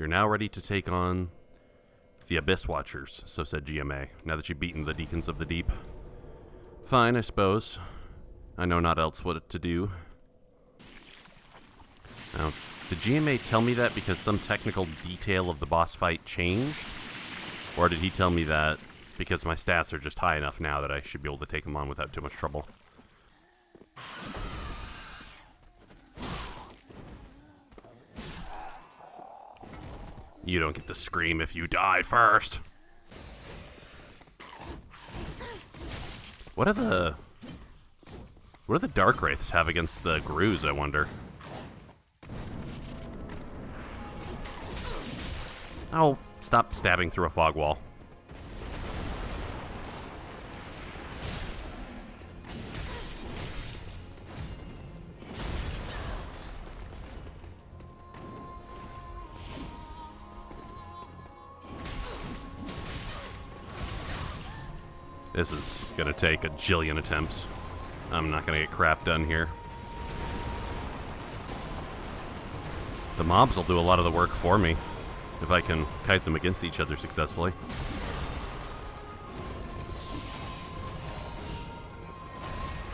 You're now ready to take on the Abyss Watchers, so said GMA, now that you've beaten the Deacons of the Deep. Fine, I suppose. I know not else what to do. Now, did GMA tell me that because some technical detail of the boss fight changed? Or did he tell me that because my stats are just high enough now that I should be able to take him on without too much trouble? You don't get to scream if you die first. What do the Dark Wraiths have against the Grus, I wonder? Oh, stop stabbing through a fog wall. This is gonna take a jillion attempts. I'm not gonna get crap done here. The mobs will do a lot of the work for me if I can kite them against each other successfully.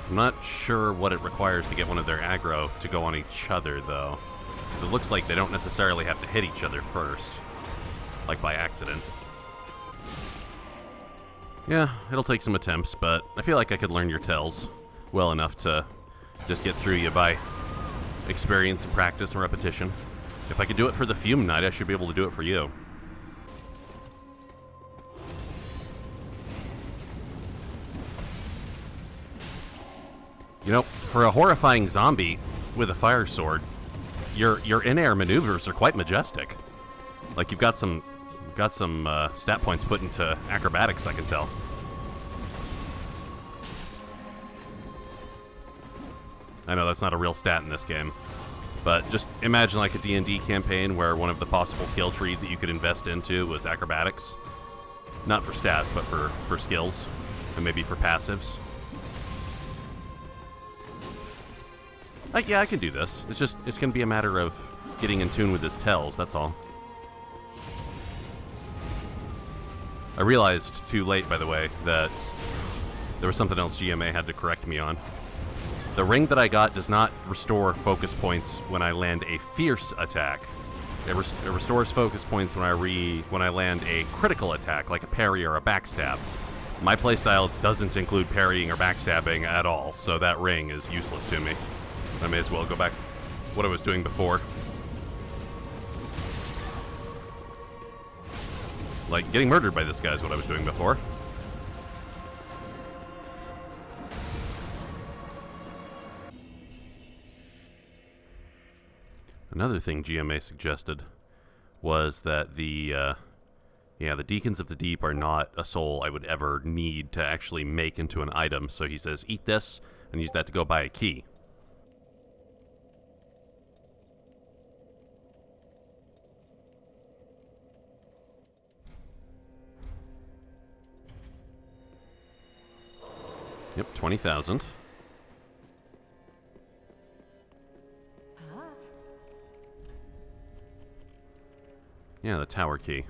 I'm not sure what it requires to get one of their aggro to go on each other, though. Because it looks like they don't necessarily have to hit each other first. Like by accident. Yeah, it'll take some attempts, but I feel like I could learn your tells well enough to just get through you by experience and practice and repetition. If I could do it for the Fume Knight, I should be able to do it for you. You know, for a horrifying zombie with a fire sword, your in-air maneuvers are quite majestic. Like you've got some stat points put into Acrobatics, I can tell. I know that's not a real stat in this game, but just imagine like a D&D campaign where one of the possible skill trees that you could invest into was Acrobatics. Not for stats, but for skills, and maybe for passives. Yeah, I can do this. It's going to be a matter of getting in tune with his tells, that's all. I realized too late, by the way, that there was something else GMA had to correct me on. The ring that I got does not restore focus points when I land a fierce attack. It restores focus points when I land a critical attack, like a parry or a backstab. My playstyle doesn't include parrying or backstabbing at all, so that ring is useless to me. I may as well go back to what I was doing before. Like, getting murdered by this guy is what I was doing before. Another thing GMA suggested was that the Deacons of the Deep are not a soul I would ever need to actually make into an item. So he says, eat this and use that to go buy a key. Yep, 20,000. Yeah, the tower key.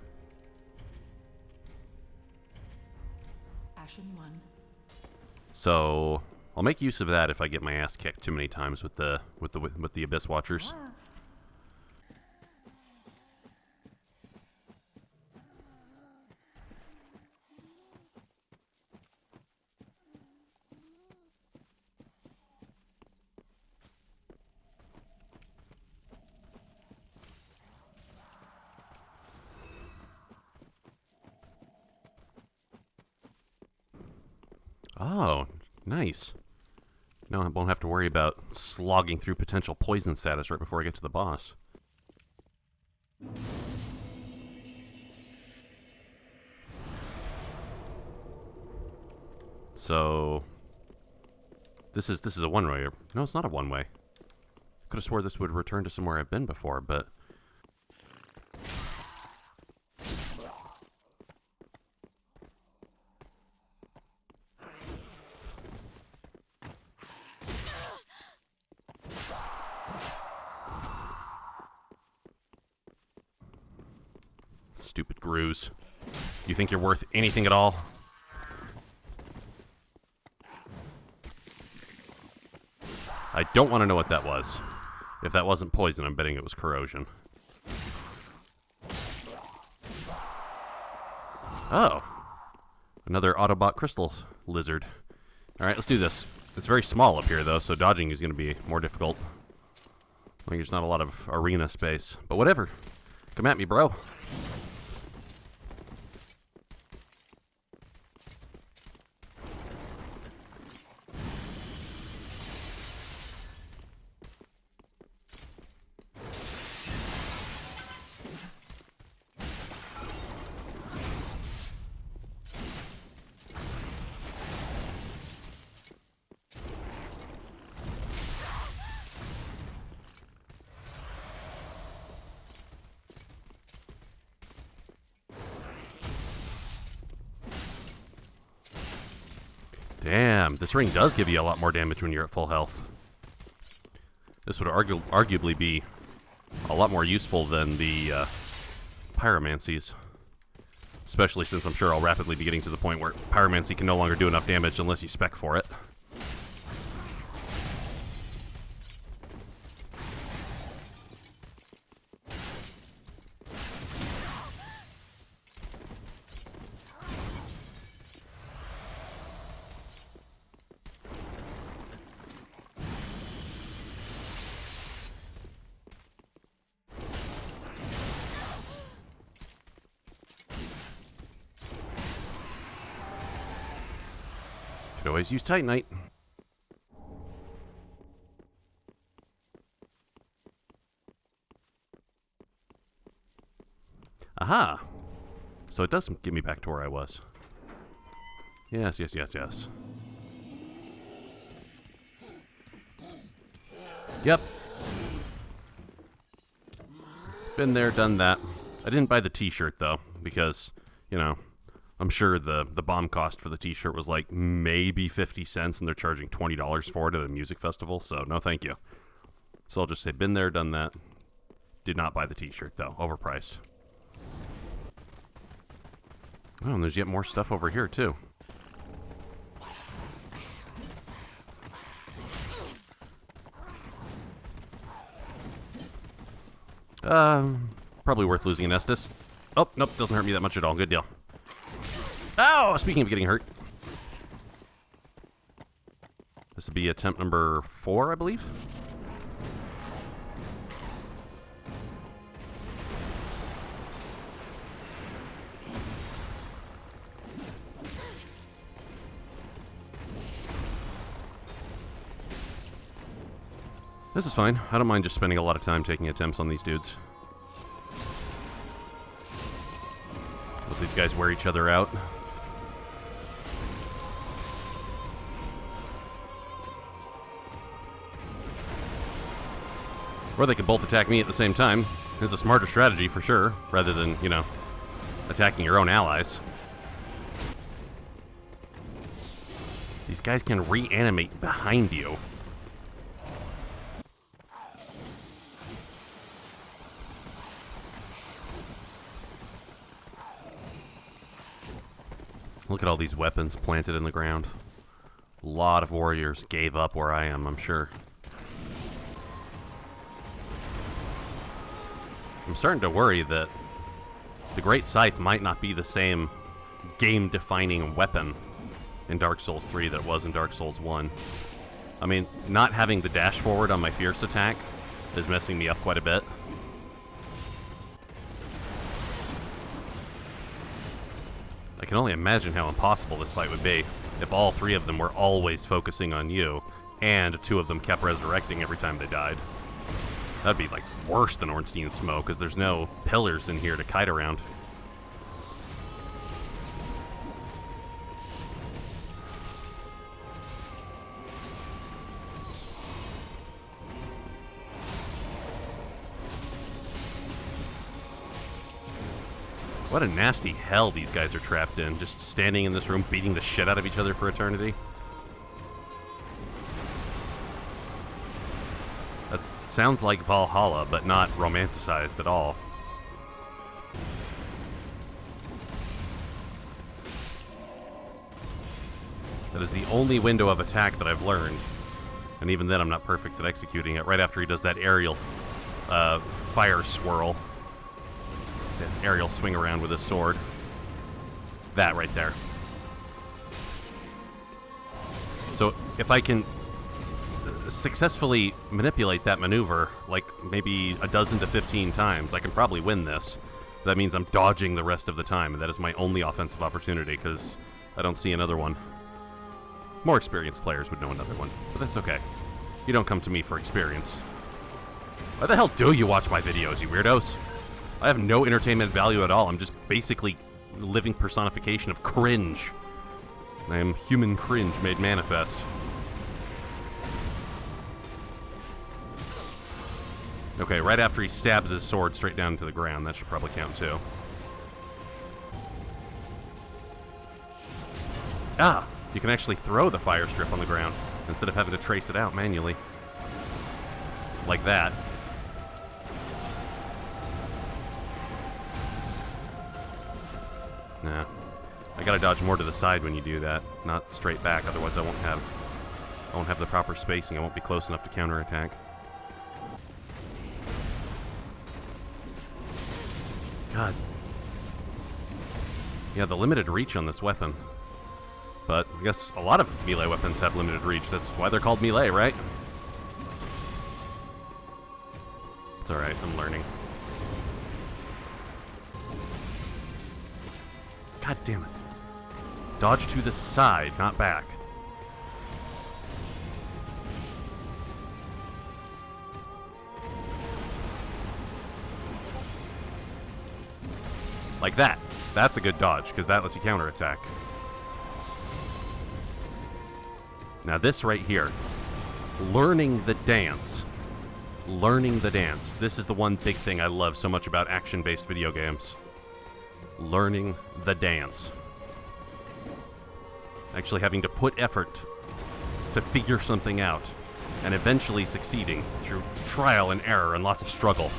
Ashen one. So I'll make use of that if I get my ass kicked too many times with the Abyss Watchers. Oh, nice. Now I won't have to worry about slogging through potential poison status right before I get to the boss. So this is a one-way. No, it's not a one-way. Could have swore this would return to somewhere I've been before, but Stupid Grooze. You think you're worth anything at all? I don't want to know what that was. If that wasn't poison, I'm betting it was corrosion. Oh. Another Autobot crystal lizard. Alright, let's do this. It's very small up here, though, so dodging is going to be more difficult. Like, there's not a lot of arena space. But whatever. Come at me, bro. Damn, this ring does give you a lot more damage when you're at full health. This would arguably be a lot more useful than the pyromancies. Especially since I'm sure I'll rapidly be getting to the point where pyromancy can no longer do enough damage unless you spec for it. Could always use Titanite. Aha! So it does get me back to where I was. Yes, yes, yes, yes. Yep. Been there, done that. I didn't buy the t-shirt, though, because, you know, I'm sure the bomb cost for the t-shirt was like maybe 50 cents, and they're charging $20 for it at a music festival, so no thank you. So I'll just say, been there, done that. Did not buy the t-shirt, though. Overpriced. Oh, and there's yet more stuff over here, too. Probably worth losing an Estus. Oh, nope, doesn't hurt me that much at all. Good deal. Oh, speaking of getting hurt. This will be attempt number 4, I believe. This is fine. I don't mind just spending a lot of time taking attempts on these dudes. Let these guys wear each other out. Or they could both attack me at the same time. It's a smarter strategy for sure, rather than, you know, attacking your own allies. These guys can reanimate behind you. Look at all these weapons planted in the ground. A lot of warriors gave up where I am, I'm sure. I'm starting to worry that the Great Scythe might not be the same game-defining weapon in Dark Souls 3 that it was in Dark Souls 1. I mean, not having the dash forward on my Fierce attack is messing me up quite a bit. I can only imagine how impossible this fight would be if all 3 of them were always focusing on you, and 2 of them kept resurrecting every time they died. That'd be, like, worse than Ornstein Smoke, because there's no pillars in here to kite around. What a nasty hell these guys are trapped in, just standing in this room beating the shit out of each other for eternity. That sounds like Valhalla, but not romanticized at all. That is the only window of attack that I've learned. And even then, I'm not perfect at executing it. Right after he does that aerial fire swirl. That aerial swing around with his sword. That right there. So if I can successfully manipulate that maneuver, like maybe a dozen to 15 times, I can probably win this. That means I'm dodging the rest of the time, and that is my only offensive opportunity, because I don't see another one. More experienced players would know another one, but that's okay. You don't come to me for experience. Why the hell do you watch my videos, you weirdos? I have no entertainment value at all. I'm just basically living personification of cringe. I am human cringe made manifest. Okay, right after he stabs his sword straight down to the ground. That should probably count too. Ah! You can actually throw the fire strip on the ground instead of having to trace it out manually. Like that. Nah. I gotta dodge more to the side when you do that, not straight back, otherwise I won't have the proper spacing. I won't be close enough to counterattack. God. Yeah, the limited reach on this weapon. But I guess a lot of melee weapons have limited reach. That's why they're called melee, right? It's alright, I'm learning. God damn it. Dodge to the side, not back. Like that. That's a good dodge, because that lets you counterattack. Now this right here. Learning the dance. Learning the dance. This is the one big thing I love so much about action-based video games. Learning the dance. Actually having to put effort to figure something out, and eventually succeeding through trial and error and lots of struggle.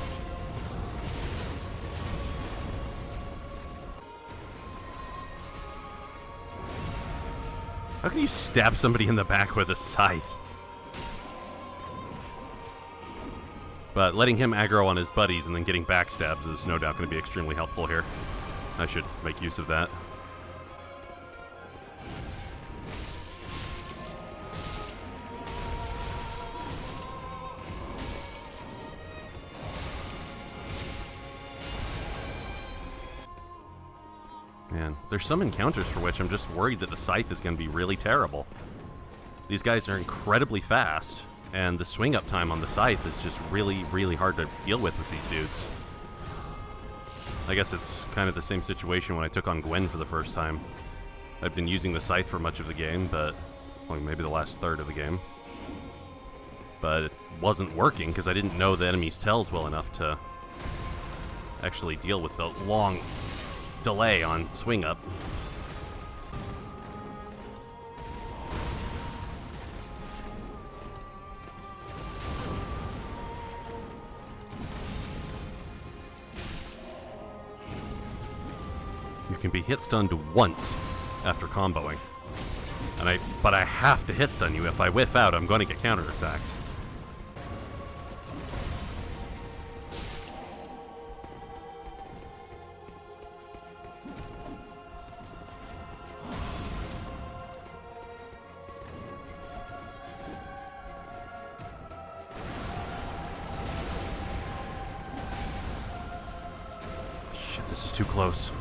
How can you stab somebody in the back with a scythe? But letting him aggro on his buddies and then getting backstabs is no doubt going to be extremely helpful here. I should make use of that. Man, there's some encounters for which I'm just worried that the scythe is going to be really terrible. These guys are incredibly fast, and the swing up time on the scythe is just really, really hard to deal with these dudes. I guess it's kind of the same situation when I took on Gwen for the first time. I've been using the scythe for much of the game, but well, maybe the last third of the game. But it wasn't working because I didn't know the enemy's tells well enough to actually deal with the long delay on swing up. You can be hit stunned once after comboing. But I have to hit stun you. If I whiff out, I'm going to get counterattacked. Shit, this is too close.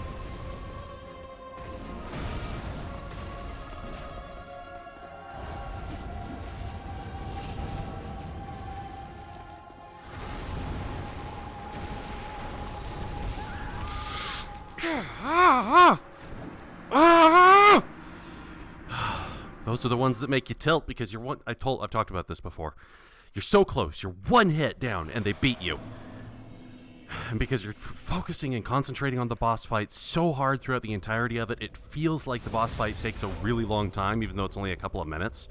Those are the ones that make you tilt because you're one. I've talked about this before. You're so close. You're one hit down, and they beat you. And because you're focusing and concentrating on the boss fight so hard throughout the entirety of it, it feels like the boss fight takes a really long time, even though it's only a couple of minutes.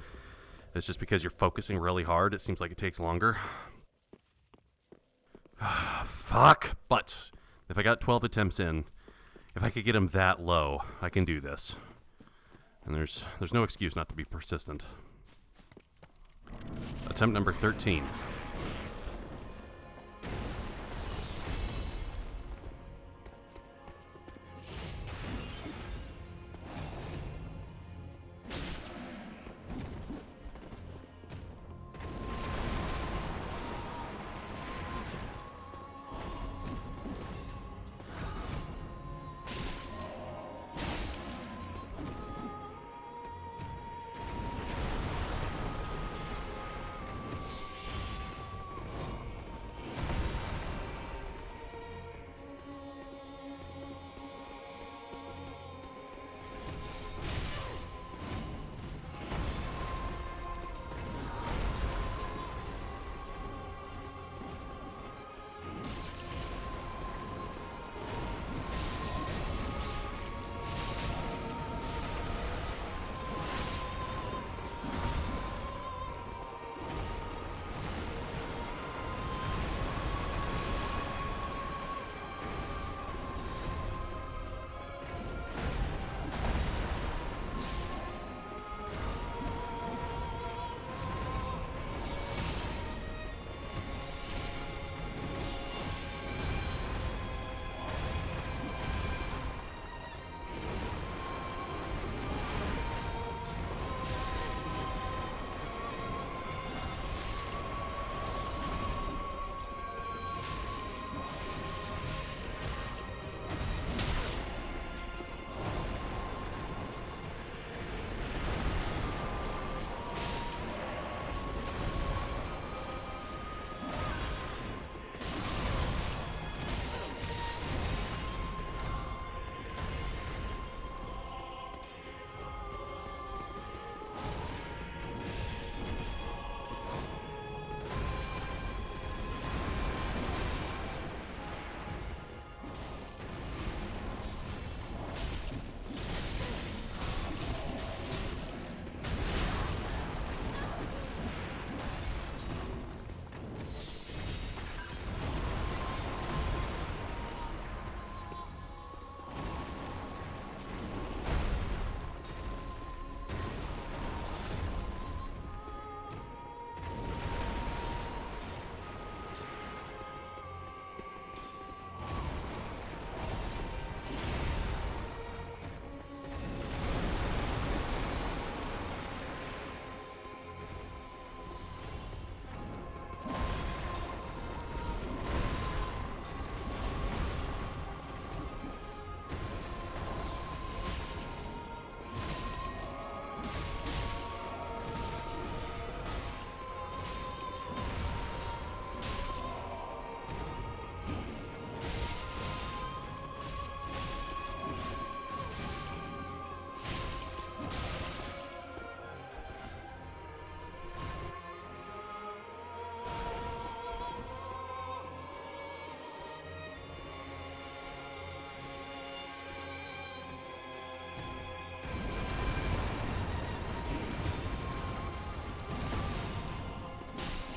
It's just because you're focusing really hard. It seems like it takes longer. Fuck. But if I got 12 attempts in, if I could get him that low, I can do this. And there's no excuse not to be persistent. Attempt number 13.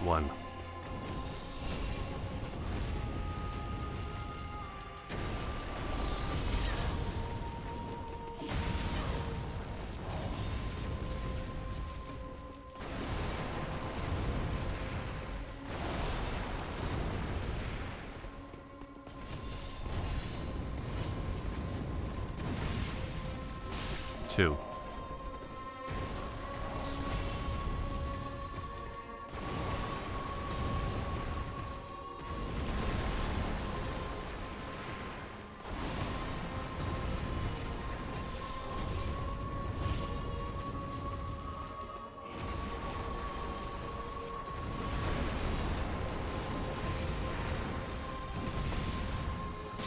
One. Two.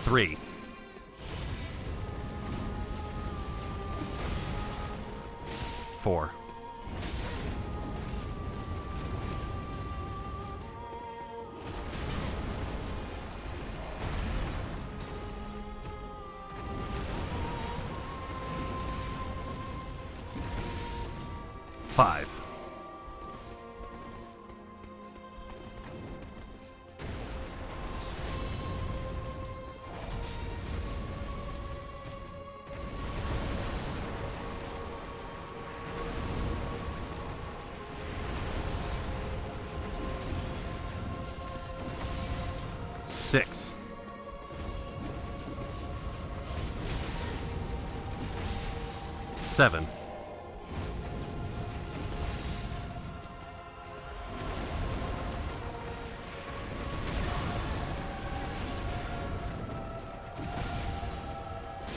Three. Four. Five. 6. Seven.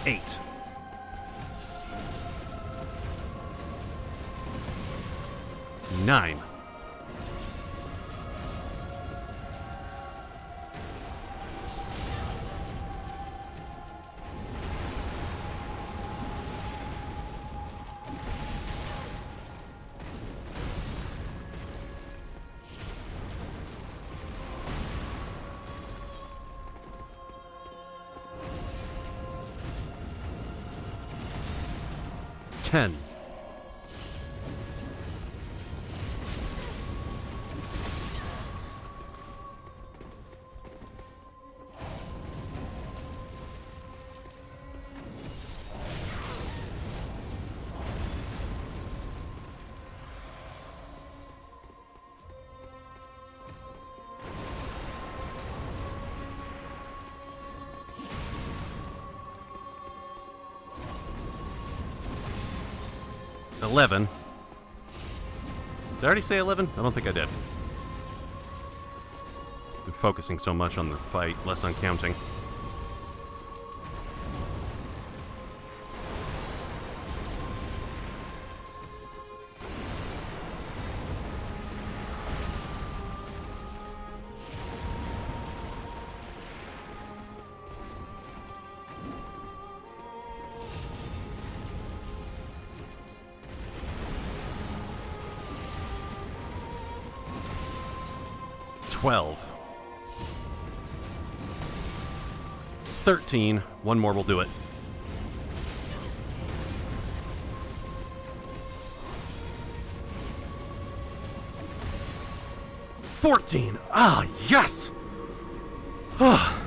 8. 9. 10. 11. Did I already say 11? I don't think I did. They're focusing so much on their fight, less on counting. $12. 13. One more will do it. 14. Ah, yes! Ah.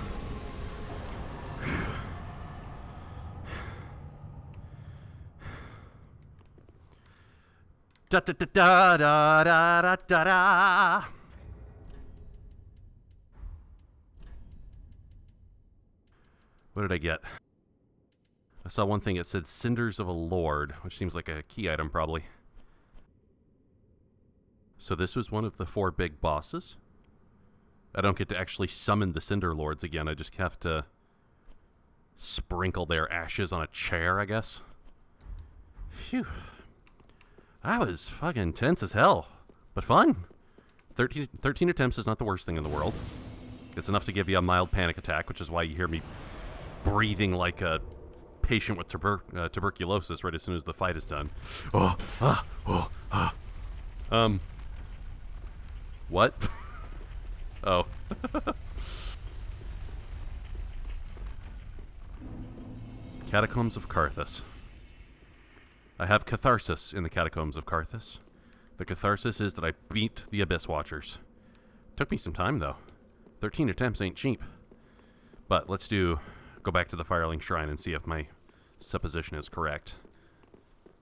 Da da da da da da da da. What did I get? I saw one thing that said Cinders of a Lord, which seems like a key item probably. So this was one of the 4 big bosses. I don't get to actually summon the Cinder Lords again. I just have to sprinkle their ashes on a chair, I guess. Phew. That was fucking tense as hell. But fun. 13 attempts is not the worst thing in the world. It's enough to give you a mild panic attack, which is why you hear me breathing like a patient with tuberculosis right as soon as the fight is done. What? Oh. Catacombs of Carthus. I have catharsis in the Catacombs of Carthus. The catharsis is that I beat the Abyss Watchers. Took me some time, though. 13 attempts ain't cheap. But let's go back to the Firelink Shrine and see if my supposition is correct.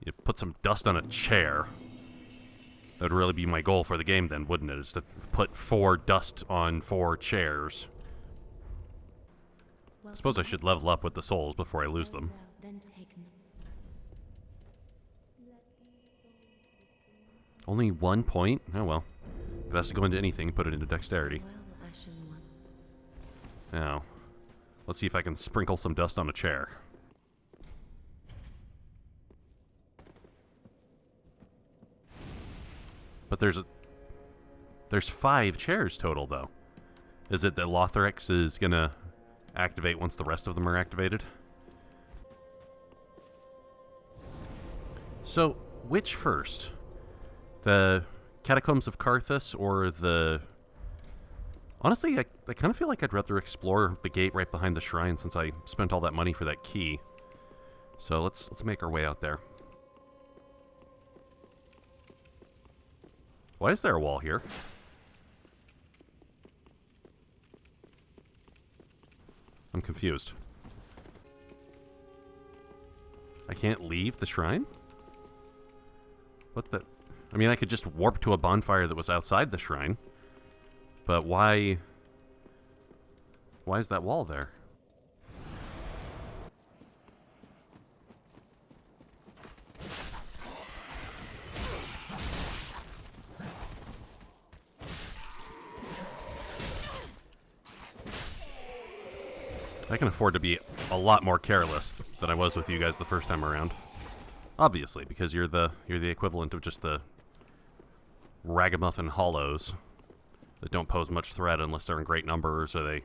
You put some dust on a chair. That would really be my goal for the game then, wouldn't it? Is to put 4 dust on 4 chairs. I suppose I should level up with the souls before I lose them. Only 1 point? Oh well. If it has to go into anything, put it into dexterity. Now, let's see if I can sprinkle some dust on a chair. But there's 5 chairs total, though. Is it that Lothrex is gonna activate once the rest of them are activated? So, which first? The Catacombs of Carthus or the... Honestly, I kind of feel like I'd rather explore the gate right behind the shrine since I spent all that money for that key. So let's make our way out there. Why is there a wall here? I'm confused. I can't leave the shrine? What the... I mean, I could just warp to a bonfire that was outside the shrine. But why Why is that wall there? I can afford to be a lot more careless than I was with you guys the first time around. Obviously, because you're the equivalent of just the ragamuffin hollows that don't pose much threat unless they're in great numbers or they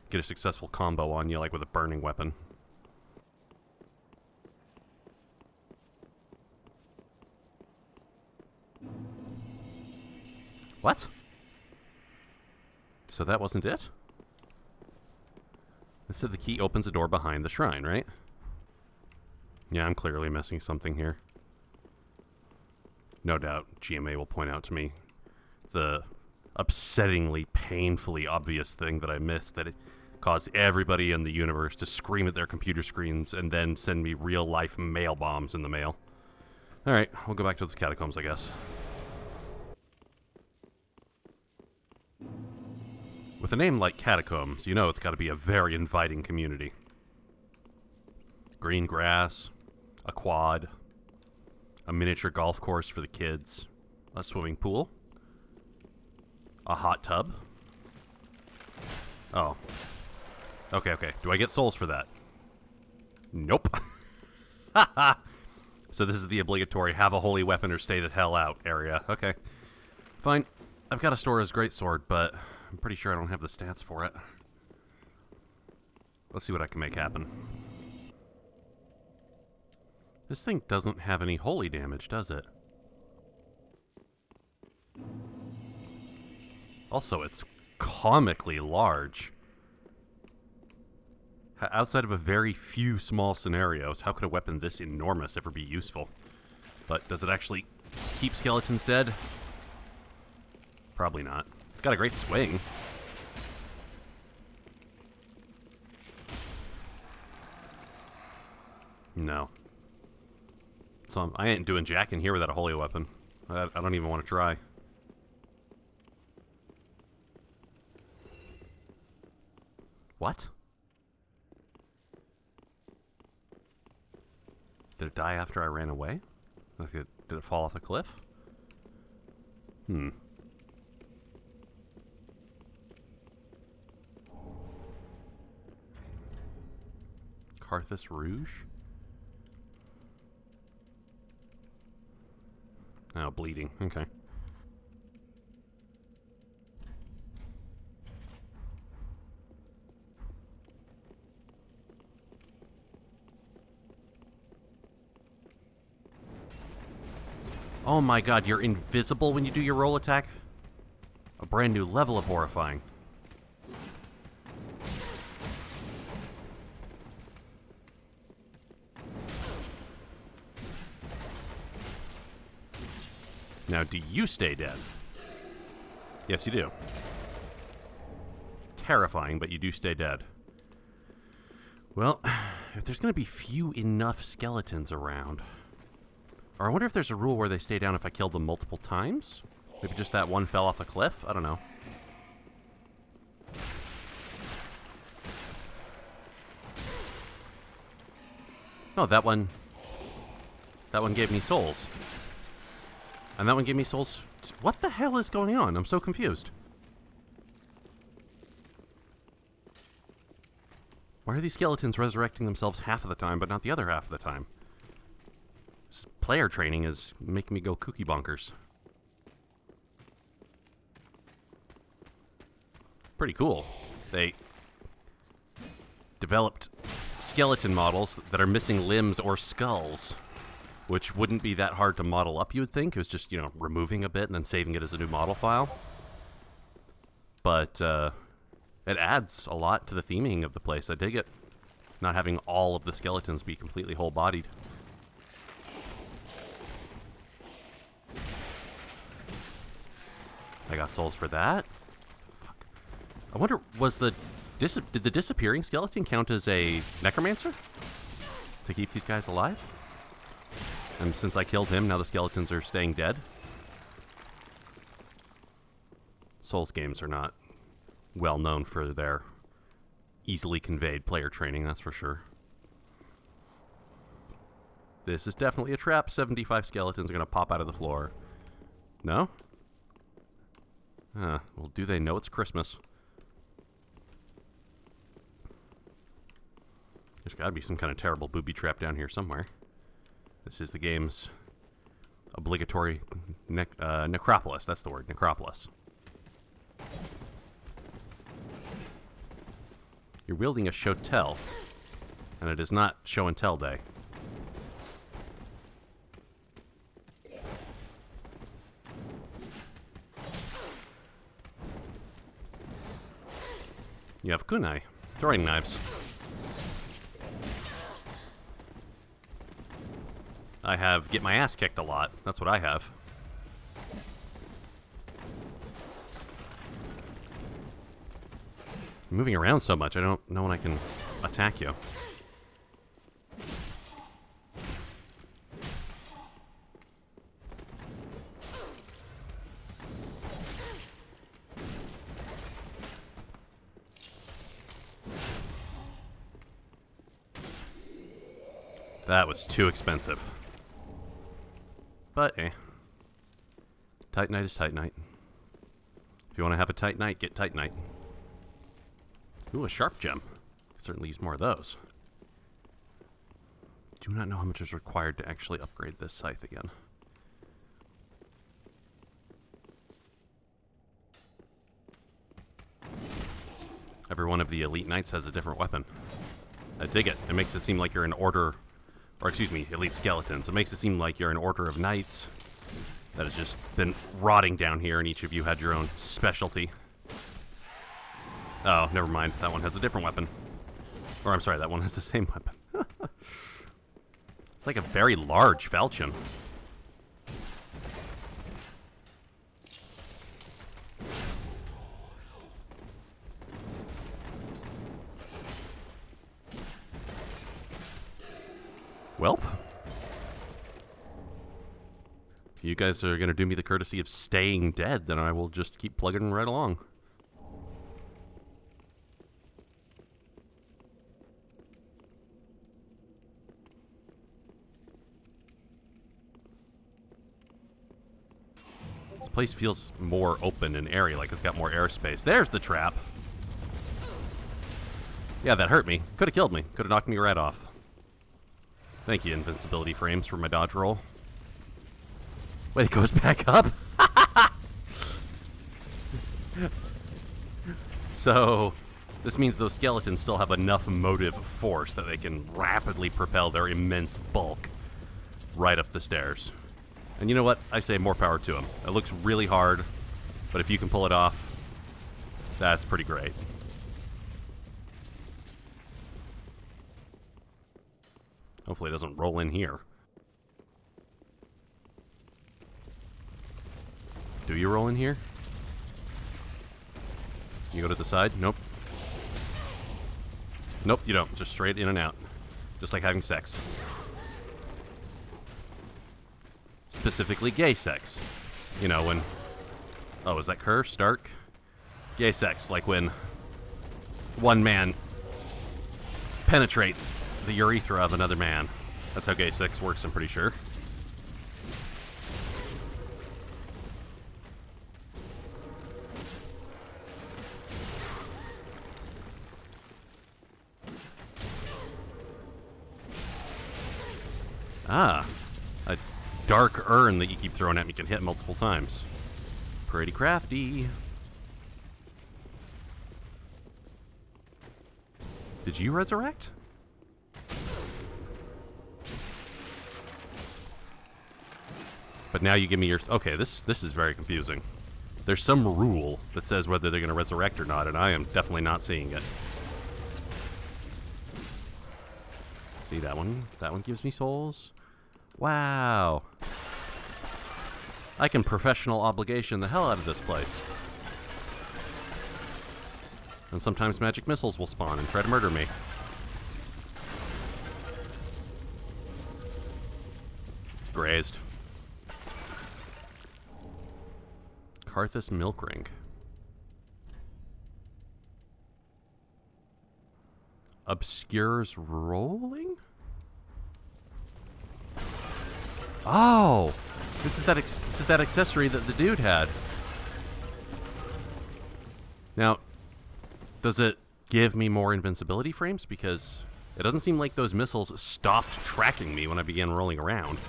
get a successful combo on you, like with a burning weapon. What? So that wasn't it? It said the key opens a door behind the shrine, right? Yeah, I'm clearly missing something here. No doubt GMA will point out to me the upsettingly, painfully obvious thing that I missed, that it caused everybody in the universe to scream at their computer screens and then send me real-life mail bombs in the mail. Alright, we'll go back to the catacombs, I guess. With a name like Catacombs, you know it's got to be a very inviting community. Green grass, a quad, a miniature golf course for the kids, a swimming pool, a hot tub. Oh. Okay, okay. Do I get souls for that? Nope. Haha. So this is the obligatory have a holy weapon or stay the hell out area. Okay. Fine. I've got a Stora's greatsword, but I'm pretty sure I don't have the stats for it. Let's see what I can make happen. This thing doesn't have any holy damage, does it? Also, it's comically large. Outside of a very few small scenarios, how could a weapon this enormous ever be useful? But does it actually keep skeletons dead? Probably not. It's got a great swing. No. So I ain't doing jack in here without a holy weapon. I don't even want to try. What? Did it die after I ran away? Did it fall off a cliff? Hmm. Carthus Rouge? Oh, bleeding. Okay. Oh my god, you're invisible when you do your roll attack? A brand new level of horrifying. Now, do you stay dead? Yes, you do. Terrifying, but you do stay dead. Well, if there's going to be few enough skeletons around... Or I wonder if there's a rule where they stay down if I killed them multiple times? Maybe just that one fell off a cliff? I don't know. Oh, that one gave me souls. And that one gave me souls. What the hell is going on? I'm so confused. Why are these skeletons resurrecting themselves half of the time, but not the other half of the time? This player training is making me go kooky bonkers. Pretty cool. They developed skeleton models that are missing limbs or skulls, which wouldn't be that hard to model up, you would think. It was just, you know, removing a bit and then saving it as a new model file. But it adds a lot to the theming of the place. I dig it. Not having all of the skeletons be completely whole-bodied. I got souls for that. Fuck. I wonder, did the disappearing skeleton count as a necromancer? To keep these guys alive? And since I killed him, now the skeletons are staying dead? Souls games are not well known for their easily conveyed player training, that's for sure. This is definitely a trap. 75 skeletons are going to pop out of the floor. No? Well, do they know it's Christmas? There's got to be some kind of terrible booby trap down here somewhere. This is the game's obligatory necropolis. That's the word, necropolis. You're wielding a show tell, and it is not show and tell day. You have kunai, throwing knives. I have get my ass kicked a lot. That's what I have. You're moving around so much, I don't know when I can attack you. That was too expensive. But, Tight night is tight night. If you want to have a tight night, get tight night. Ooh, a sharp gem. Could certainly use more of those. Do not know how much is required to actually upgrade this scythe again. Every one of the elite knights has a different weapon. I dig it. It makes it seem like you're an order, or excuse me, elite skeletons. It makes it seem like you're an order of knights that has just been rotting down here, and each of you had your own specialty. Oh, never mind. That one has a different weapon. Or, I'm sorry, that one has the same weapon. It's like a very large falchion. Welp. If you guys are going to do me the courtesy of staying dead, then I will just keep plugging right along. This place feels more open and airy, like it's got more airspace. There's the trap. Yeah, that hurt me. Could have killed me. Could have knocked me right off. Thank you, invincibility frames, for my dodge roll. Wait, it goes back up? So, this means those skeletons still have enough motive force that they can rapidly propel their immense bulk right up the stairs. And you know what? I say more power to them. It looks really hard, but if you can pull it off, that's pretty great. Hopefully it doesn't roll in here. Do you roll in here? You go to the side? Nope. Nope, you don't. Just straight in and out. Just like having sex. Specifically gay sex. You know, when... Oh, is that Kerr? Stark? Gay sex, like when one man penetrates the urethra of another man. That's how gay sex works, I'm pretty sure. Ah, a dark urn that you keep throwing at me can hit multiple times. Pretty crafty. Did you resurrect? But now you give me your... Okay, this is very confusing. There's some rule that says whether they're going to resurrect or not, and I am definitely not seeing it. See, that one gives me souls. Wow. I can professional obligation the hell out of this place. And sometimes magic missiles will spawn and try to murder me. Grazed. Karthus milk ring. obscures rolling? Oh! This is that accessory that the dude had. Now, does it give me more invincibility frames? Because it doesn't seem like those missiles stopped tracking me when I began rolling around.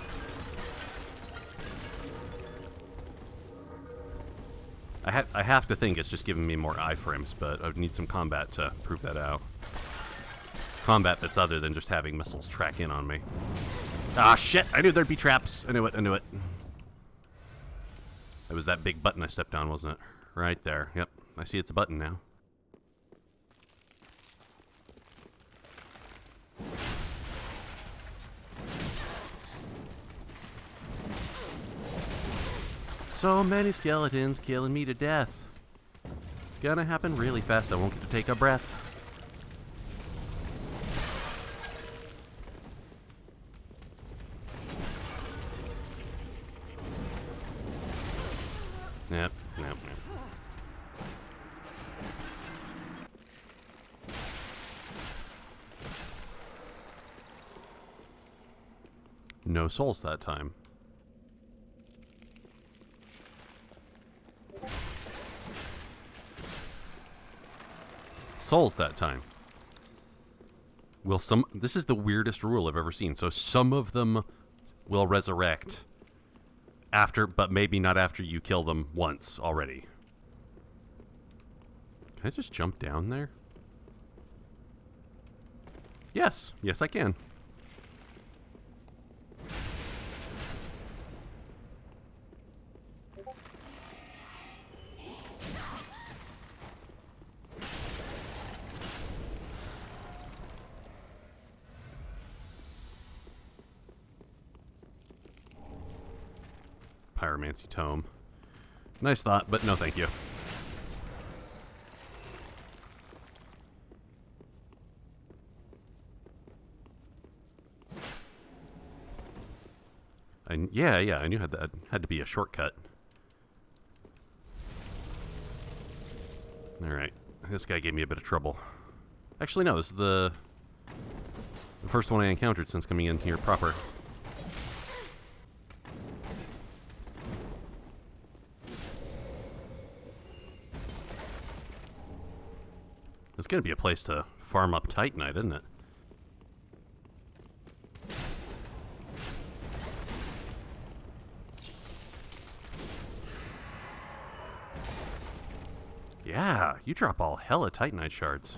I have to think it's just giving me more iframes, but I would need some combat to prove that out. Combat that's other than just having missiles track in on me. Ah, shit! I knew there'd be traps! I knew it, I knew it. It was that big button I stepped on, wasn't it? Right there. Yep. I see it's a button now. So many skeletons killing me to death. It's gonna happen really fast. I won't get to take a breath. Yep. No souls that time. Souls that time. This is the weirdest rule I've ever seen. So some of them will resurrect after, but maybe not after you kill them once already. Can I just jump down there? Yes. Yes, I can. Pyromancy tome. Nice thought, but no thank you. Yeah, I knew that had to be a shortcut. Alright, this guy gave me a bit of trouble. Actually, no, this is the first one I encountered since coming in here proper. It's gonna be a place to farm up Titanite, isn't it? Yeah, you drop all hella Titanite shards.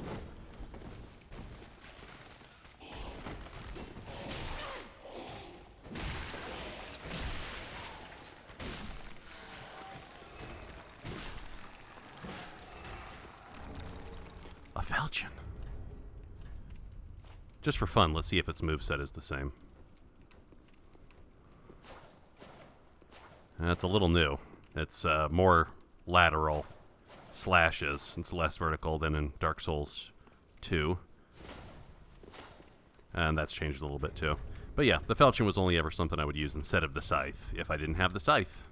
A falchion. Just for fun, let's see if its moveset is the same. That's a little new. It's more lateral slashes. It's less vertical than in Dark Souls 2. And that's changed a little bit too. But yeah, the falchion was only ever something I would use instead of the scythe, if I didn't have the scythe.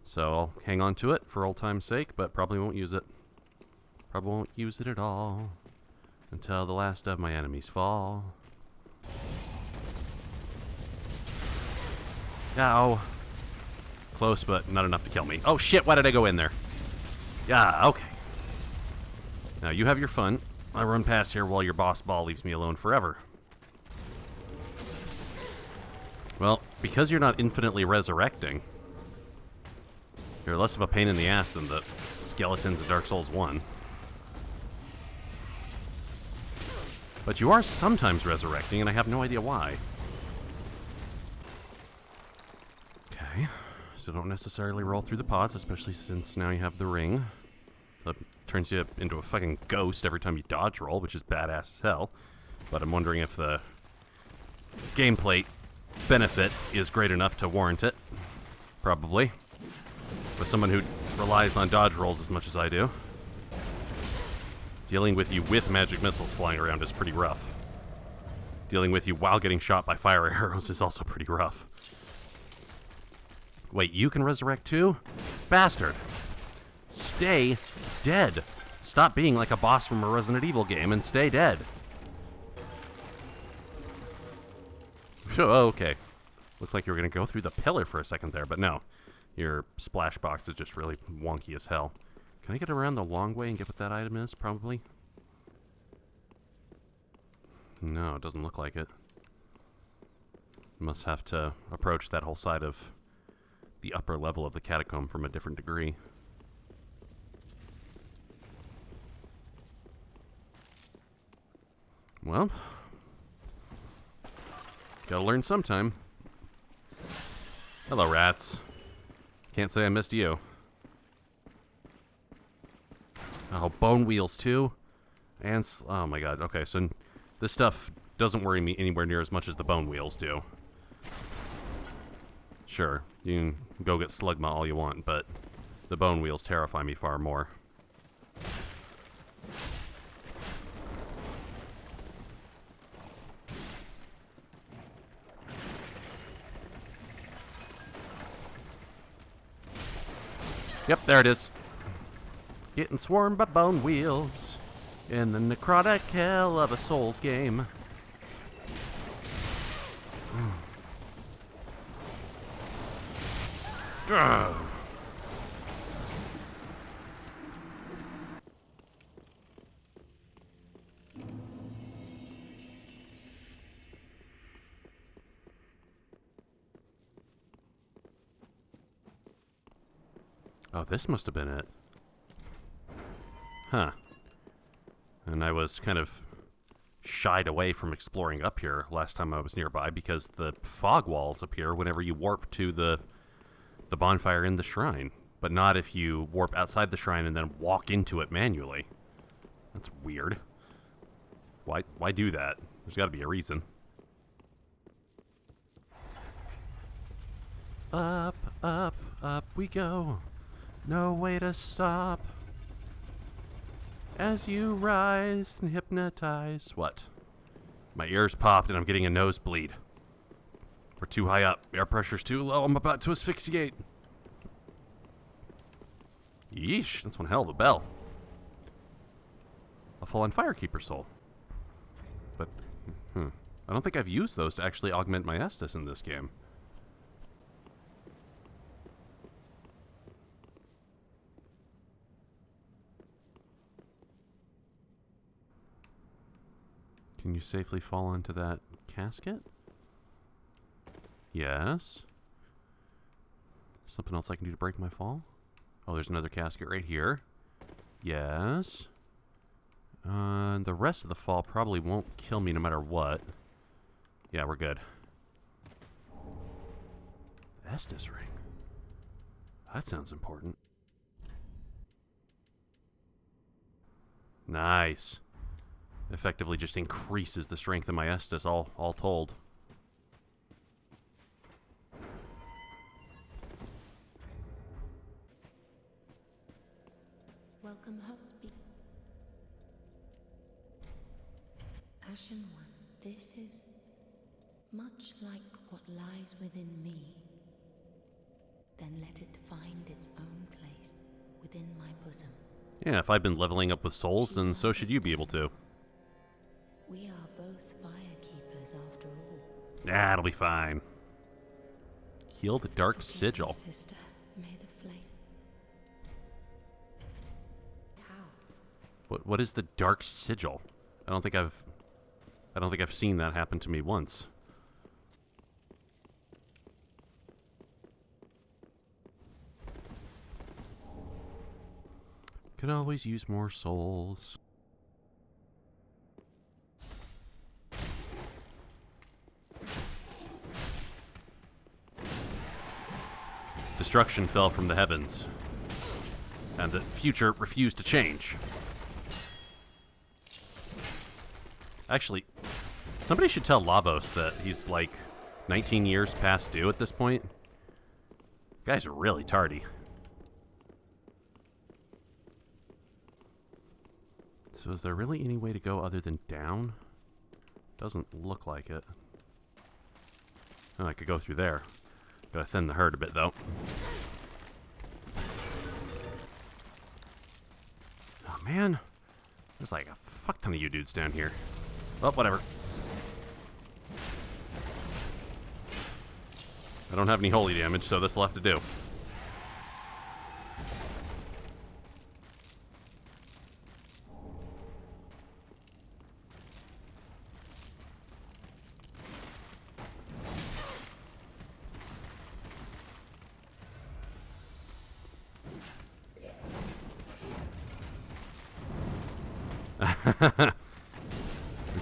So I'll hang on to it for old time's sake, but probably won't use it. Probably won't use it at all until the last of my enemies fall. Ow. Close, but not enough to kill me. Oh shit, why did I go in there? Yeah, okay. Now you have your fun. I run past here while your boss ball leaves me alone forever. Well, because you're not infinitely resurrecting, you're less of a pain in the ass than the skeletons of Dark Souls 1. But you are sometimes resurrecting, and I have no idea why. Okay. So don't necessarily roll through the pods, especially since now you have the ring. That turns you into a fucking ghost every time you dodge roll, which is badass as hell. But I'm wondering if the gameplay benefit is great enough to warrant it. Probably. With someone who relies on dodge rolls as much as I do. Dealing with you with magic missiles flying around is pretty rough. Dealing with you while getting shot by fire arrows is also pretty rough. Wait, you can resurrect too? Bastard. Stay dead. Stop being like a boss from a Resident Evil game and stay dead. Oh, okay. Looks like you were going to go through the pillar for a second there, but no. Your splash box is just really wonky as hell. Can I get around the long way and get what that item is? Probably. No, it doesn't look like it. Must have to approach that whole side of the upper level of the catacomb from a different degree. Well, gotta learn sometime. Hello, rats. Can't say I missed you. Oh, bone wheels too? And, oh my god, okay, so this stuff doesn't worry me anywhere near as much as the bone wheels do. Sure, you can go get Slugma all you want, but the bone wheels terrify me far more. Yep, there it is. Getting swarmed by bone wheels in the necrotic hell of a Souls game. Oh, this must have been it. Huh. And I was kind of shied away from exploring up here last time I was nearby because the fog walls appear whenever you warp to the bonfire in the shrine, but not if you warp outside the shrine and then walk into it manually. That's weird. Why do that? There's got to be a reason. Up, up, up we go. No way to stop. As you rise and hypnotize. What? My ears popped and I'm getting a nosebleed. We're too high up. Air pressure's too low. I'm about to asphyxiate. Yeesh, that's one hell of a bell. A fallen firekeeper soul. But, I don't think I've used those to actually augment my Estus in this game. Can you safely fall into that casket? Yes. Something else I can do to break my fall? Oh, there's another casket right here. Yes. The rest of the fall probably won't kill me no matter what. Yeah, we're good. Estus ring. That sounds important. Nice. Effectively just increases the strength of my Estus, all told. Welcome, Husby. Ashen One, this is much like what lies within me. Then let it find its own place within my bosom. Yeah, if I've been leveling up with souls, then so should you be able to. We are both firekeepers after all. That'll be fine. Heal the dark sigil. Sister, may the flame. How? What is the dark sigil? I don't think I've seen that happen to me once. Could always use more souls. Destruction fell from the heavens, and the future refused to change. Actually, somebody should tell Lavos that he's like 19 years past due at this point. Guys are really tardy. So is there really any way to go other than down? Doesn't look like it. Oh, I could go through there. Gotta thin the herd a bit, though. Oh, man. There's like a fuck ton of you dudes down here. Oh, whatever. I don't have any holy damage, so this will have to do.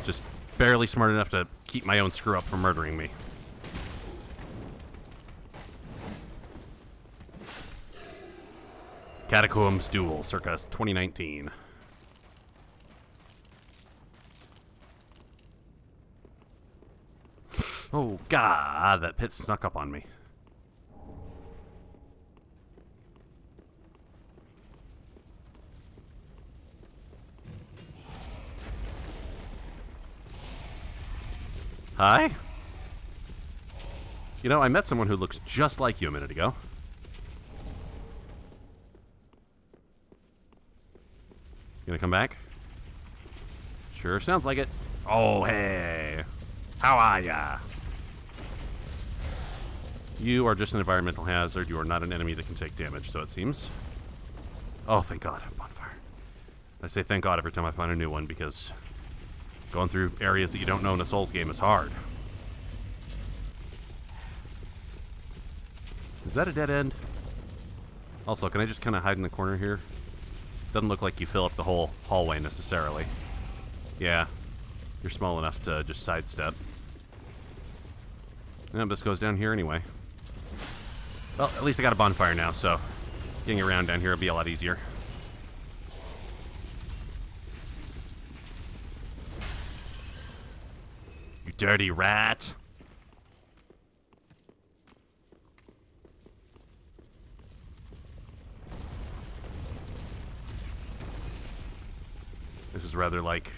Just barely smart enough to keep my own screw up from murdering me. Catacombs Duel, circa 2019. Oh, God, that pit snuck up on me. Hi? You know, I met someone who looks just like you a minute ago. You gonna come back? Sure sounds like it. Oh, hey. How are ya? You are just an environmental hazard. You are not an enemy that can take damage, so it seems. Oh, thank God. Bonfire. I say thank God every time I find a new one, because going through areas that you don't know in a Souls game is hard. Is that a dead end? Also, can I just kind of hide in the corner here? Doesn't look like you fill up the whole hallway necessarily. Yeah, you're small enough to just sidestep. Yeah, this goes down here anyway. Well, at least I got a bonfire now, so getting around down here will be a lot easier. You dirty rat! This is rather like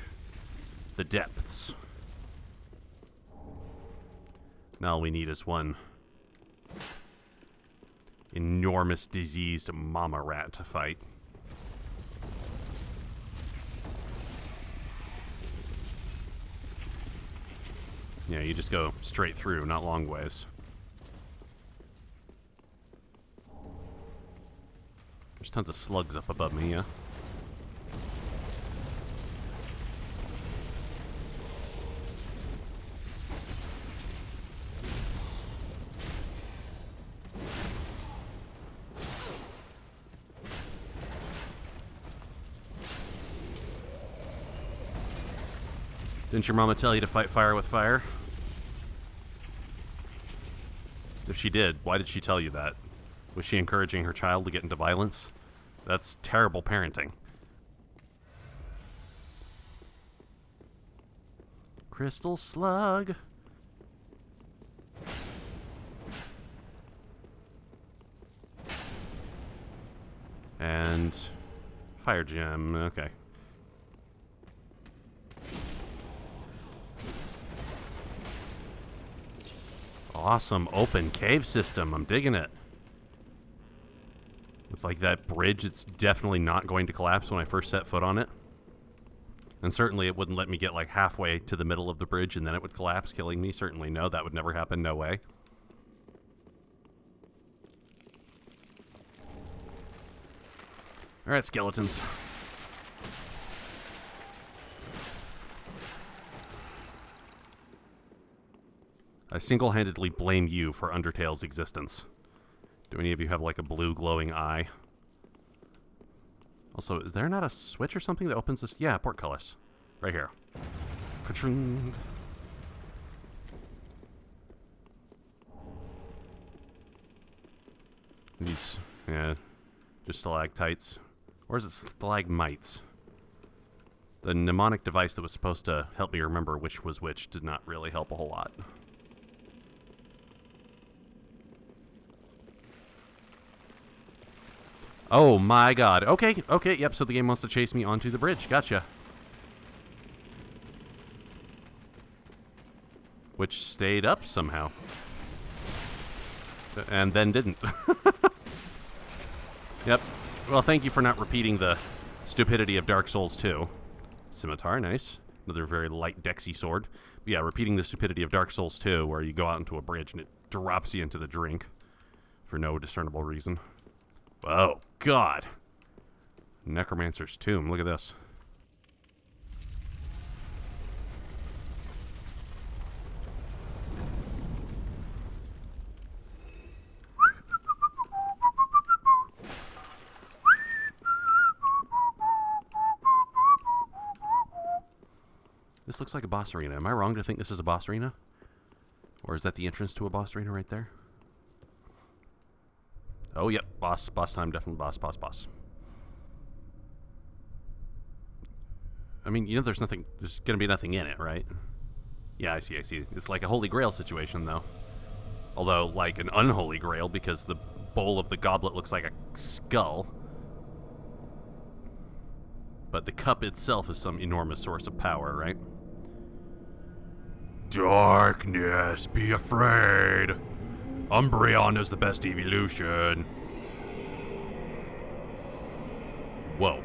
the depths. Now all we need is one enormous diseased mama rat to fight. Yeah, you just go straight through, not long ways. There's tons of slugs up above me, yeah? Didn't your mama tell you to fight fire with fire? If she did, why did she tell you that? Was she encouraging her child to get into violence? That's terrible parenting. Crystal slug. And fire gem, okay. Awesome open cave system. I'm digging it. With like that bridge, it's definitely not going to collapse when I first set foot on it. And certainly it wouldn't let me get like halfway to the middle of the bridge and then it would collapse, killing me. Certainly no, that would never happen. No way. Alright, skeletons. I single-handedly blame you for Undertale's existence. Do any of you have, like, a blue glowing eye? Also, is there not a switch or something that opens this? Yeah, portcullis. Right here. Ka-chung. These, yeah, just stalactites. Or is it stalagmites? The mnemonic device that was supposed to help me remember which was which did not really help a whole lot. Oh my God. Okay, okay, yep, so the game wants to chase me onto the bridge. Gotcha. Which stayed up somehow. And then didn't. Yep. Well, thank you for not repeating the stupidity of Dark Souls 2. Scimitar, nice. Another very light Dexy sword. But yeah, repeating the stupidity of Dark Souls 2, where you go out into a bridge and it drops you into the drink for no discernible reason. Oh, God. Necromancer's Tomb. Look at this. This looks like a boss arena. Am I wrong to think this is a boss arena? Or is that the entrance to a boss arena right there? Oh, yep. Boss time. Definitely boss. I mean, you know there's going to be nothing in it, right? Yeah, I see. It's like a Holy Grail situation, though. Although, like an unholy grail, because the bowl of the goblet looks like a skull. But the cup itself is some enormous source of power, right? Darkness, be afraid. Umbreon is the best evolution. Whoa.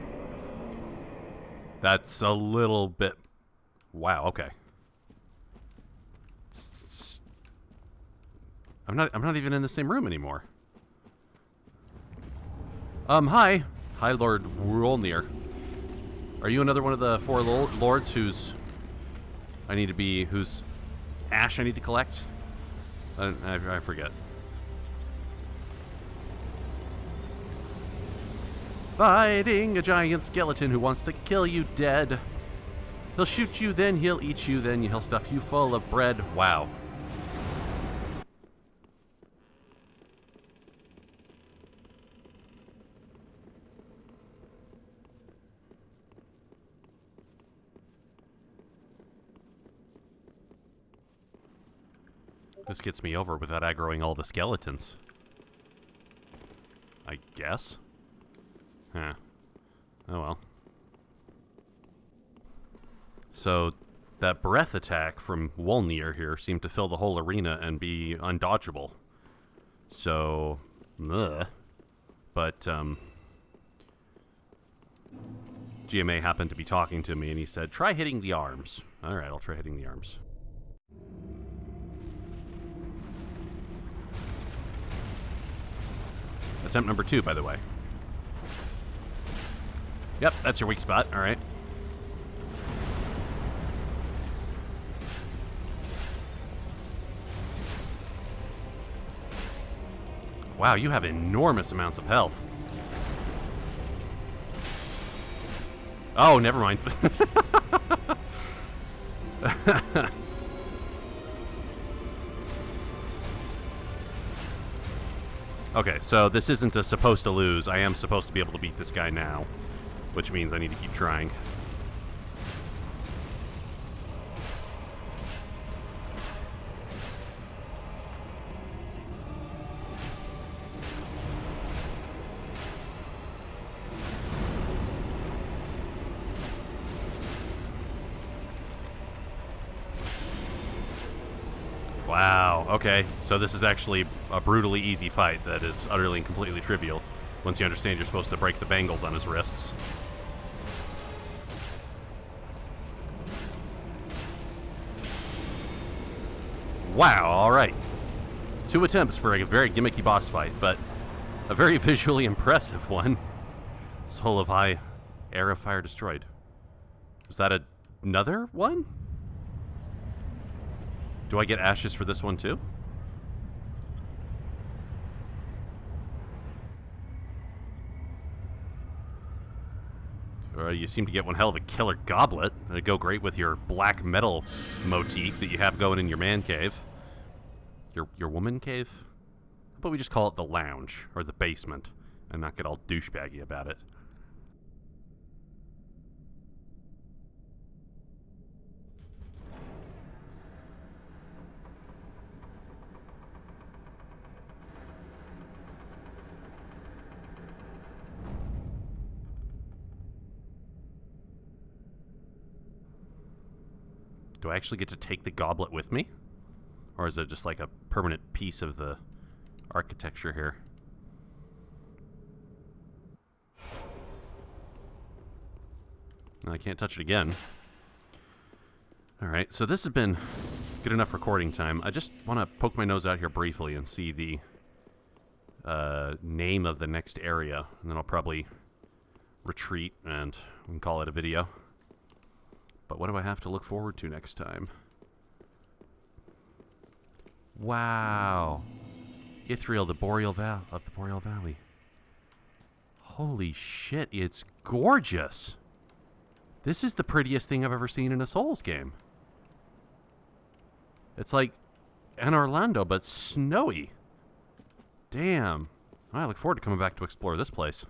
That's a little bit... Wow, okay. I'm not even in the same room anymore. Hi. Hi, Lord Rolnir. Are you another one of the four lords whose ash I need to collect? I forget. Fighting a giant skeleton who wants to kill you dead. He'll shoot you, then he'll eat you, then he'll stuff you full of bread. Wow. This gets me over without aggroing all the skeletons. I guess? Huh. Oh well. So, that breath attack from Wolnir here seemed to fill the whole arena and be undodgeable. So, but, GMA happened to be talking to me and he said, try hitting the arms. Alright, I'll try hitting the arms. Attempt number 2, by the way. Yep, that's your weak spot. All right. Wow, you have enormous amounts of health. Oh, never mind. Okay, so this isn't a supposed to lose. I am supposed to be able to beat this guy now, which means I need to keep trying. Wow, okay, so this is actually a brutally easy fight that is utterly and completely trivial once you understand you're supposed to break the bangles on his wrists. Wow, alright. 2 attempts for a very gimmicky boss fight, but a very visually impressive one. Soul of High, Air of Fire destroyed. Was that another one? Do I get ashes for this one too? You seem to get one hell of a killer goblet. It'd go great with your black metal motif that you have going in your man cave. Your woman cave? How about we just call it the lounge, or the basement, and not get all douchebaggy about it? Do I actually get to take the goblet with me? Or is it just like a permanent piece of the architecture here? I can't touch it again. Alright, so this has been good enough recording time. I just want to poke my nose out here briefly and see the name of the next area, and then I'll probably retreat and we can call it a video. But what do I have to look forward to next time? Wow. Ithriel, the Boreal Valley. Holy shit, it's gorgeous. This is the prettiest thing I've ever seen in a Souls game. It's like an Orlando, but snowy. Damn. I look forward to coming back to explore this place.